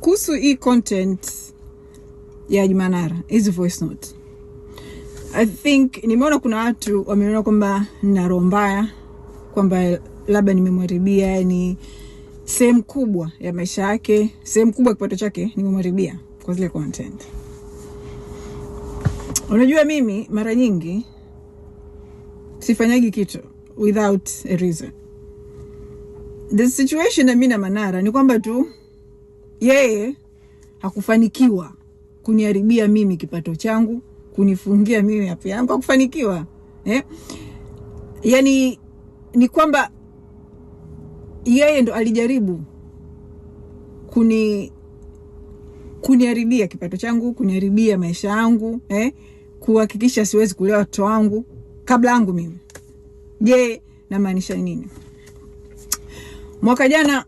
kuhusu hii content ya Jumanara, hizi voice note, I think nimeona kuna watu wameona kwamba nina roho mbaya, kwamba labda nimemharibia, yani sehemu kubwa ya maisha yake, sehemu kubwa kipato chake nimemharibia kwa zile content. Unajua mimi mara nyingi sifanyagi kitu without a reason. The situation na mimi na Manara ni kwamba tu yeye hakufanikiwa kuniharibia mimi kipato changu, kunifungia mimi afya yangu, hakufanikiwa. Yani ni kwamba yeye ndo alijaribu kuniharibia kipato changu, kuniharibia maisha yangu, kuhakikisha siwezi kulea watoto wangu kabla yangu mimi. Je, namaanisha nini? Mwaka jana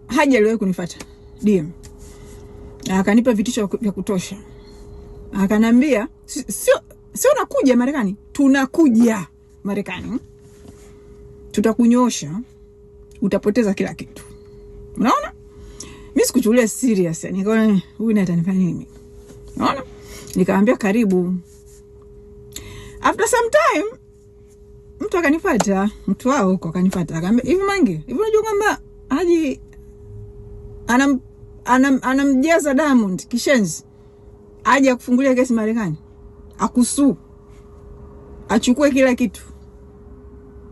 Haji aliwahi kunifuata DM. Akanipa vitisho vya kutosha. Akanambia, sio nakuja Marekani, tunakuja Marekani. Tutakunyosha, utapoteza kila kitu. Unaona? Mimi sikuchukulia serious, nikaona huyu ni atanifanya nini? Unaona? Nikamwambia karibu. After some time mtu akanifuata, mtu wao huko akanifuata, akamwambia, "Hivi Mange, hivi unajua kwamba Haji anamjaza Diamond kishenzi aje kufungulia kesi Marekani, akusu achukue kila kitu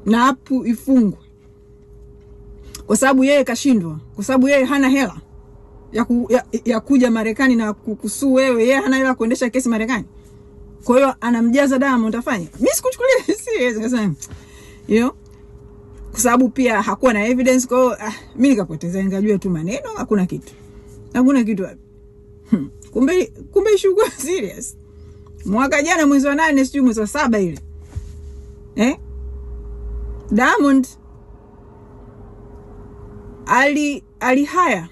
na hapo ifungwe, kwa sababu yeye kashindwa, kwa sababu yeye hana hela ya kuja Marekani na kukusuu wewe, yeye hana hela kuendesha kesi Marekani, kwa hiyo anamjaza Diamond afanye." Mimi sikuchukulia serious, nikasema kwa sababu pia hakuwa na evidence, kwa hiyo mimi nikapoteza, nikajua tu maneno, hakuna kitu wapi. Kumbe issue serious. Mwaka jana mwezi wa 8 sijui mwezi wa 7 ile, Diamond alihaya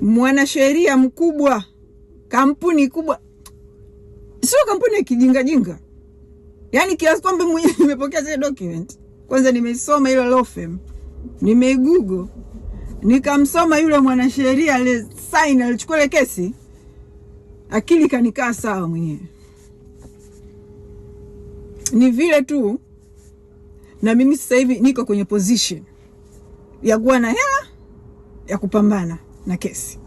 mwanasheria mkubwa, kampuni kubwa, sio kampuni ya kijinga, yani kiasi kwamba mwenyewe nimepokea zile document. Kwanza nimesoma ile law firm, nimeigoogle, nikamsoma yule mwanasheria ale sign alichukua ile kesi, akili kanikaa sawa mwenyewe. Ni vile tu na mimi sasa hivi niko kwenye position ya kuwa na hela ya kupambana na kesi.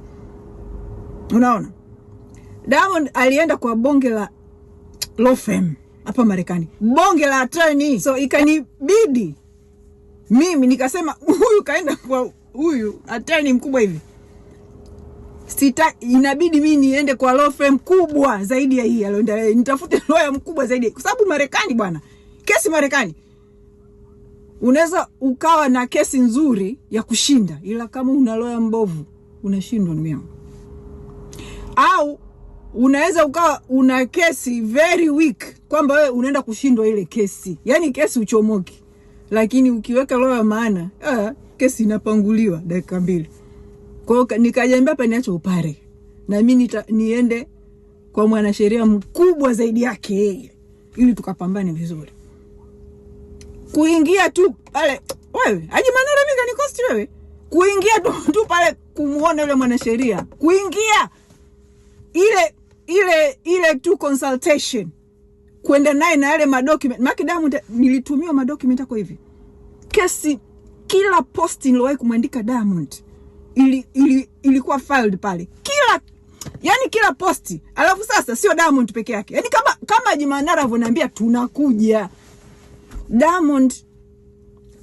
Unaona? Diamond alienda kwa bonge la law firm hapa Marekani, bonge la attorney, so ikanibidi mimi nikasema huyu kaenda kwa huyu attorney mkubwa hivi, inabidi mimi niende kwa law firm kubwa zaidi ya hii, nitafute lawyer mkubwa zaidi, kwa sababu Marekani bwana, kesi Marekani unaweza ukawa na kesi nzuri ya kushinda, ila kama una lawyer mbovu unashindwa ndugu yangu. Au unaweza ukawa una kesi very weak, kwamba wewe unaenda kushindwa ile kesi, yani kesi uchomoki, lakini ukiweka lawyer maana kesi inapanguliwa dakika 2. Kwa hiyo nikajiambia hapa niache upare, na mimi niende kwa mwanasheria mkubwa zaidi yake yeye, ili tukapambane vizuri. Kuingia tu pale, wewe Haji Manara mimi kanikosti wewe, kuingia tu pale kumuona yule mwanasheria, kuingia ile tu consultation, kwenda naye na yale madocument. Makidamu nilitumia madocument yako hivi, kesi kila post niliwahi kumwandika Diamond ilikuwa filed pale, kila post. Alafu sasa sio Diamond peke yake, yani kama Haji Manara ananiambia tunakuja, Diamond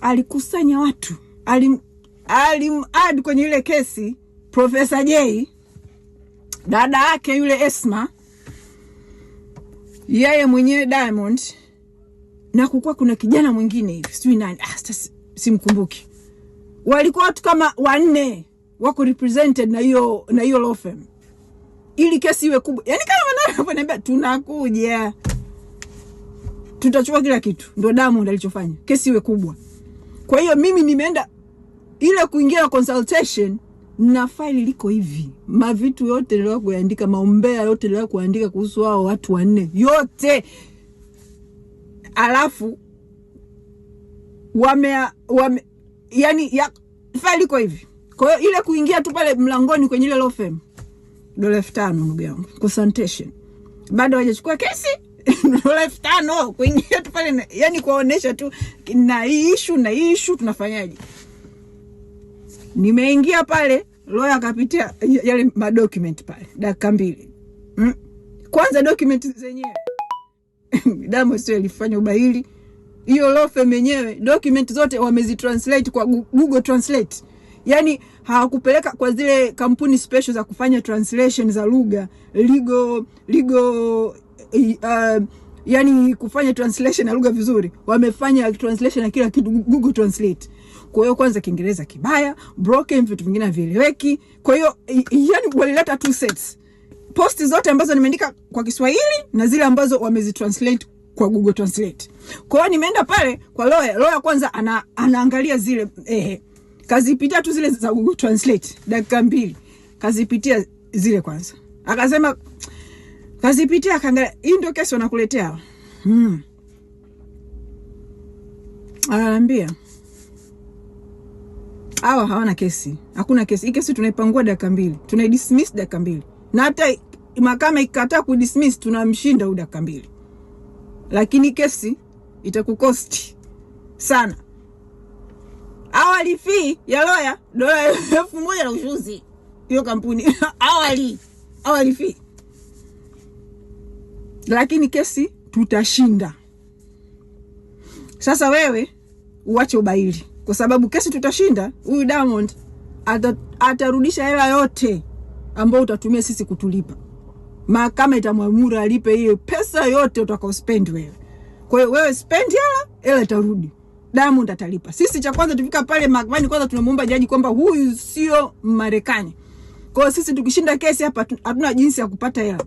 alikusanya watu, add kwenye ile kesi Professor J, dada yake yule Esma, yeye mwenyewe Diamond, na kukua kuna kijana mwingine hivi sijui nani, simkumbuki. Walikuwa watu kama 4 wako represented na hiyo law firm, ili kesi iwe kubwa. Yani kama ananiambia tunakuja, tutachukua kila kitu, ndio Diamond alichofanya, kesi iwe kubwa. Kwa hiyo mimi nimeenda ile kuingia consultation, na file liko hivi, mavitu yote nilikuwa kuandika, maombea yote nilikuwa kuandika kuhusu hao watu 4 yote. Alafu yani File iko hivi. Kwa hiyo ile kuingia tu pale mlangoni kwenye ile law firm $5,000 ndugu yangu. Consultation. Bado hajachukua kesi $5,000 kuingia tu pale, yani kuonesha tu na issue tunafanyaje. Nimeingia pale, lawyer akapitia yale madocument pale dakika 2. Kwanza document zenyewe Diamond sio alifanya ubahili. Hiyo law firm yenyewe document zote wamezitranslate kwa Google Translate. Yani hawakupeleka kwa zile kampuni special za kufanya translation za lugha, legal yani kufanya translation ya lugha vizuri. Wamefanya translation ya kila kitu Google Translate. Kwa hiyo kwanza Kiingereza kibaya, broken, vitu vingine havieleweki. Kwa hiyo yani walileta 2 sets. Posti zote ambazo nimeandika kwa Kiswahili na zile ambazo wamezitranslate kwa Google Translate. Kwa hiyo nimeenda pale kwa lawyer kwanza anaangalia zile kazipitia tu zile za Google Translate dakika 2. Kazipitia zile kwanza. Akasema kazipitia, akaangalia, hii ndio kesi wanakuletea. Anaambia hawa hawana kesi. Hakuna kesi. Hii kesi tunaipangua dakika 2. Tunaidismiss dakika 2. Na hata mahakama ikikataa kudismiss tunamshinda huyu dakika 2. Lakini kesi itakukosti sana. Awali fee ya lawyer $1,000 na ushuzi. Hiyo kampuni awali fee. Lakini kesi tutashinda. Sasa wewe uache ubaili, kwa sababu kesi tutashinda. Huyu Diamond atarudisha hela yote ambayo utatumia sisi kutulipa. Mahakama itamwamuru alipe hiyo pesa yote utakao spend wewe. Kwa hiyo wewe spend hela itarudi. Diamond atalipa. Sisi cha kwanza tufika pale mahakamani, kwanza tunamuomba jaji kwamba huyu sio Marekani. Kwa hiyo sisi tukishinda kesi hapa hatuna jinsi ya kupata hela.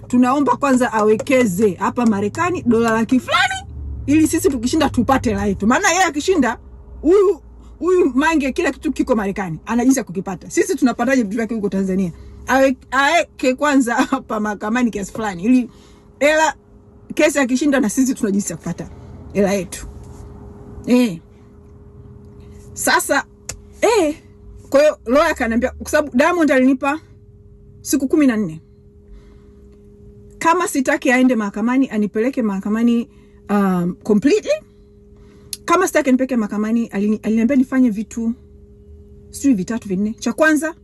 Tunaomba kwanza awekeze hapa Marekani $100,000 ili sisi tukishinda tupate hela yetu. Maana yeye akishinda huyu Mange kila kitu kiko Marekani, ana jinsi ya kukipata. Sisi tunapataje vitu vyake huko Tanzania? Aweke kwanza hapa mahakamani kesi fulani ili hela kesi akishinda na sisi tuna jinsi ya kupata hela yetu. Sasa kwa hiyo lawyer akaniambia, kwa sababu Diamond alinipa siku 14. Kama sitaki aende mahakamani, anipeleke mahakamani completely. Kama sitaki anipeleke mahakamani, aliniambia nifanye vitu 3 4. Cha kwanza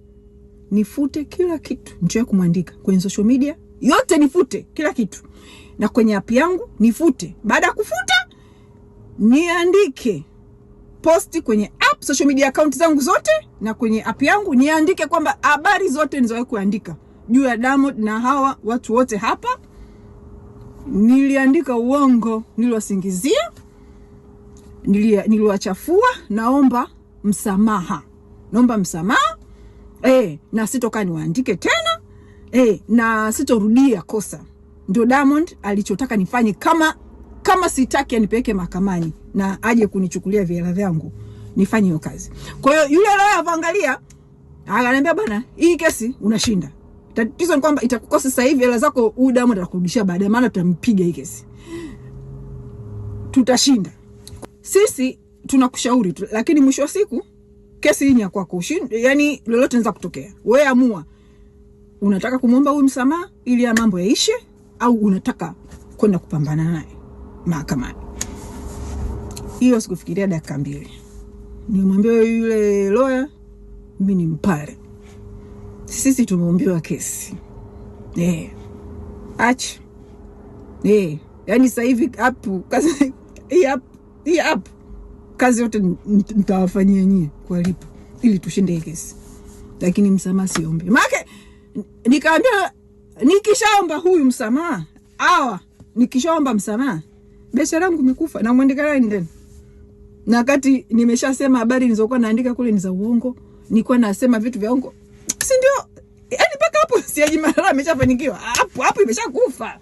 nifute kila kitu nichoe kumwandika kwenye social media yote, nifute kila kitu, na kwenye app yangu nifute. Baada ya kufuta niandike posti kwenye app, social media account zangu zote, na kwenye app yangu niandike kwamba habari zote nilizowahi kuandika juu ya Diamond na hawa watu wote hapa niliandika uongo, niliwasingizia, niliwachafua, naomba msamaha. Na sitoka niwaandike tena, na sitorudia kosa. Ndio Diamond alichotaka nifanye. Kama sitaki anipeleke mahakamani na aje kunichukulia vihela vyangu, nifanye hiyo kazi. Kwa hiyo yule lawyer avangalia, akaniambia bwana, hii kesi unashinda. Tatizo ni kwamba itakukosa sasa hivi hela zako, huyu Diamond atakurudishia baadaye, maana tutampiga hii kesi. Tutashinda. Sisi tunakushauri tu, lakini mwisho wa siku kesi hii ni ya kwako. Yani lolote linaweza kutokea. Wewe amua. Unataka kumwomba huyu msamaha ili ya mambo yaishe, au unataka kwenda kupambana naye mahakamani. Hiyo sikufikiria dakika 2. Nimwambia yule lawyer, mimi ni mpare. Sisi tumeombewa kesi. Acha. Yani sasa hivi hapo kazi hii hapo kazi yote nitawafanyia nyie kwa lipo ili tushinde hii kesi. Lakini msamaha siombe. Maana nikaambia nikishaomba huyu msamaha, nikishaomba msamaha, biashara yangu imekufa na muandika nani ndani. Na wakati nimeshasema habari nilizokuwa naandika kule ni za uongo, nilikuwa nasema vitu vya uongo. Si ndio? Yaani mpaka hapo Siaji Manara ameshafanikiwa. Hapo imeshakufa.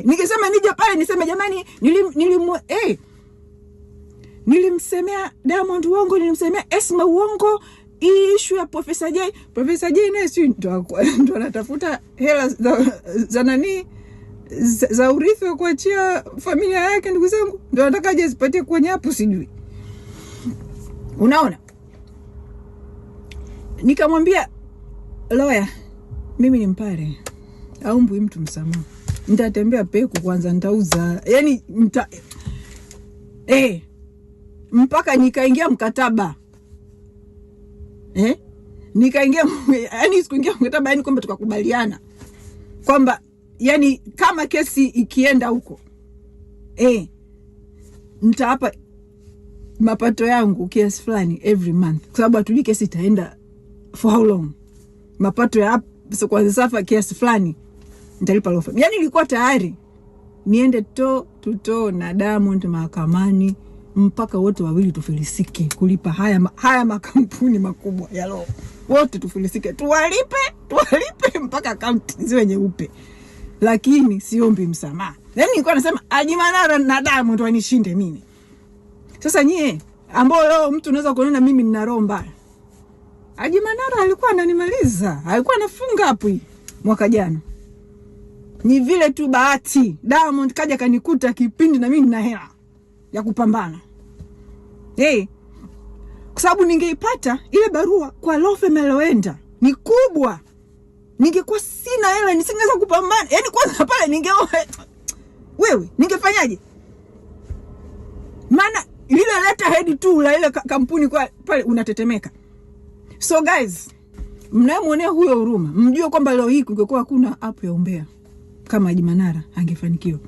Nikisema nije pale niseme jamani nilimsemea Diamond uongo, nilimsemea Esma uongo, issue ya Professor Jay naye si ndo anatafuta hela za nani za urithi wa kuachia familia yake. Ndugu zangu, ndo anataka aje zipatie kwenye hapo, sijui. Unaona? Nikamwambia lawyer, mimi ni Mpare, aumbwi mtu msamaha. Nitatembea peku kwanza, nitauza. Yani mpaka nikaingia mkataba. Nikaingia yani sikuingia mkataba, yani kwamba tukakubaliana kwamba yani kama kesi ikienda huko nitapa mapato yangu kiasi fulani every month, kwa sababu hatujui kesi itaenda for how long. Mapato ya so kwa safa kiasi fulani nitalipa law firm. Yani nilikuwa tayari niende tuto na Diamond mahakamani mpaka wote wawili tufilisike kulipa haya makampuni makubwa ya law. Wote tufilisike, tuwalipe mpaka account ziwe nyeupe. Lakini siombi msamaha. Yani nilikuwa nasema Haji Manara na Diamond wanishinde mimi. Sasa nyie ambao leo mtu unaweza kuona mimi nina roho mbaya. Haji Manara alikuwa ananimaliza. Alikuwa anafunga hapo mwaka jana. Ni vile tu bahati Diamond kaja kanikuta kipindi na mimi nina hela ya kupambana. Kwa sababu ningeipata ile barua kwa law firm aloenda ni kubwa. Ningekuwa sina hela nisingeweza kupambana. Yani kwanza pale wewe ningefanyaje? Maana ile letterhead tu la ile kampuni kwa pale unatetemeka. So guys, mnamuonea huyo huruma, mjue kwamba leo hii kungekuwa hakuna app ya umbea kama Haji Manara angefanikiwa,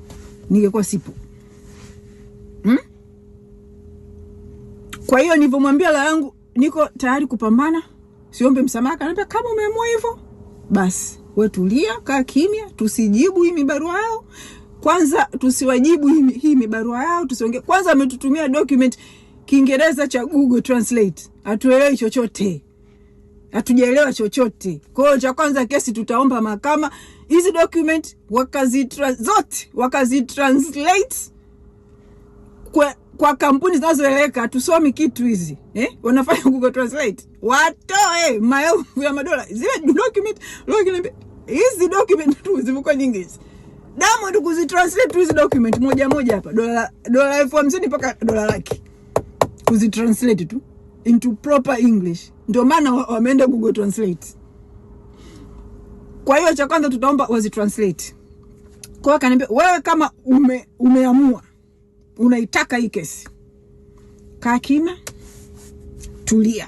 ningekuwa sipo. Kwa hiyo nilipomwambia la yangu niko tayari kupambana, siombe msamaha, ananiambia kama umeamua hivyo basi wewe tulia, kaa kimya, tusijibu hii mibarua yao. Kwanza tusiwajibu hii mibarua yao, tusiongee. Kwanza ametutumia document Kiingereza cha Google Translate. Hatuelewi chochote. Hatujaelewa chochote. Kwa hiyo cha kwanza kesi tutaomba mahakama hizi document wakazitranslate kwa kampuni zinazoeleka. Tusomi kitu hizi. Wanafanya Google Translate. Watoe maelfu ya madola. Zile document, hizi document tu zimekuwa nyingi hizi. Diamond kuzitranslate hizi document moja hapa dola 50,000 mpaka $100,000 kuzitranslate tu into proper English. Ndio maana wameenda Google Translate. Kwa hiyo cha kwanza tutaomba wazitranslate. Kwa hiyo kaniambia wewe kama umeamua unaitaka hii kesi, kaa kimya, tulia.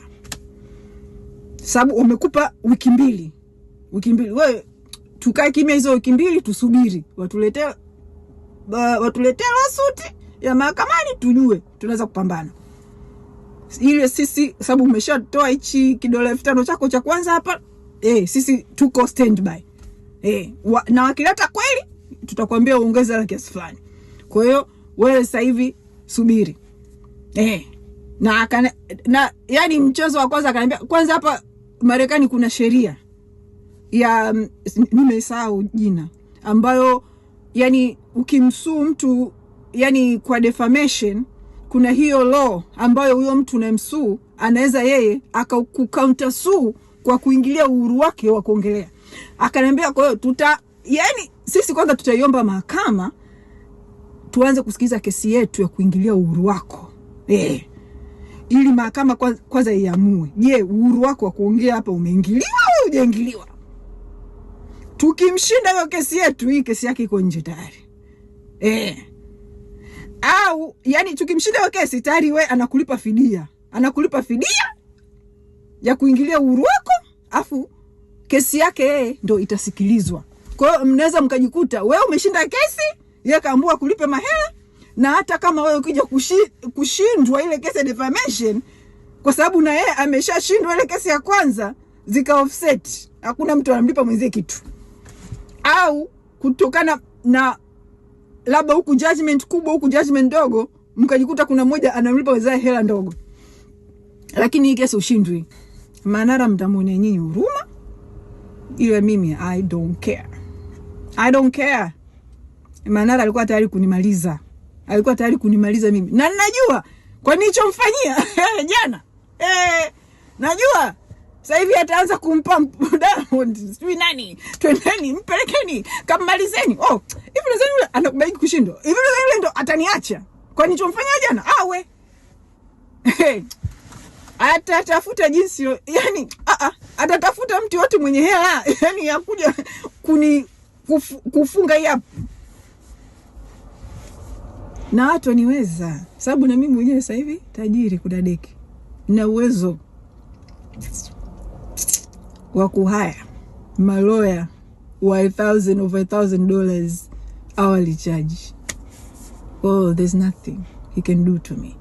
Sababu umekupa wiki mbili. Wewe tukae kimya hizo wiki mbili, tusubiri watuletee lawsuit ya mahakamani, tujue tunaweza kupambana. Ile sisi sababu umeshatoa hichi kidola 5,000 chako cha kwanza hapa, sisi tuko standby. Na wakileta kweli tutakwambia uongeze la kiasi fulani. Kwa hiyo wewe sasa hivi subiri. Na yani mchezo wa kwanza akaniambia kwanza hapa Marekani kuna sheria ya nimesahau jina ambayo yani ukimsuu mtu yani kwa defamation, kuna hiyo law ambayo huyo mtu unayemsuu anaweza yeye akakucounter sue kwa kuingilia uhuru wake wa kuongelea. Akaniambia kwa hiyo yani sisi kwanza tutaiomba mahakama tuanze kusikiza kesi yetu ya kuingilia uhuru wako. Ili mahakama kwanza iamue, je, uhuru wako wa kuongea hapa umeingiliwa au hujaingiliwa? Tukimshinda hiyo kesi yetu, hii kesi yake iko nje tayari. Au yani tukimshinda hiyo kesi tayari wewe anakulipa fidia ya kuingilia uhuru wako, afu kesi yake yeye ndio itasikilizwa. Kwa hiyo mnaweza mkajikuta wewe umeshinda kesi, yeye kaamua kulipa mahela, na hata kama wewe ukija kushindwa ile kesi ya defamation, kwa sababu na yeye ameshashindwa ile kesi ya kwanza, zika offset, hakuna mtu anamlipa mwenzie kitu. Au kutokana na labda huku judgment kubwa huku judgment ndogo, mkajikuta kuna mmoja anamlipa mwenzie hela ndogo, lakini hii kesi ushindwi. Manara mtamwonea nyinyi huruma, ile mimi I don't care. Manara alikuwa tayari kunimaliza mimi, na ninajua kwa nilichomfanyia jana. Najua sasa hivi ataanza kumpa Diamond sijui nani, twendeni mpelekeni kamalizeni. Hivi nadhani yule anakubali kushindwa, hivi nadhani yule ndo ataniacha kwa nilichomfanyia jana? Atatafuta jinsi yani atatafuta mtu yote mwenye hela yani yakuja kufunga hii hapo. Na watu niweza, sababu na mimi mwenyewe sasa hivi tajiri kudadeki, na uwezo wa kuhaya maloya wa over $1,000 hourly charge. Oh, there's nothing he can do to me.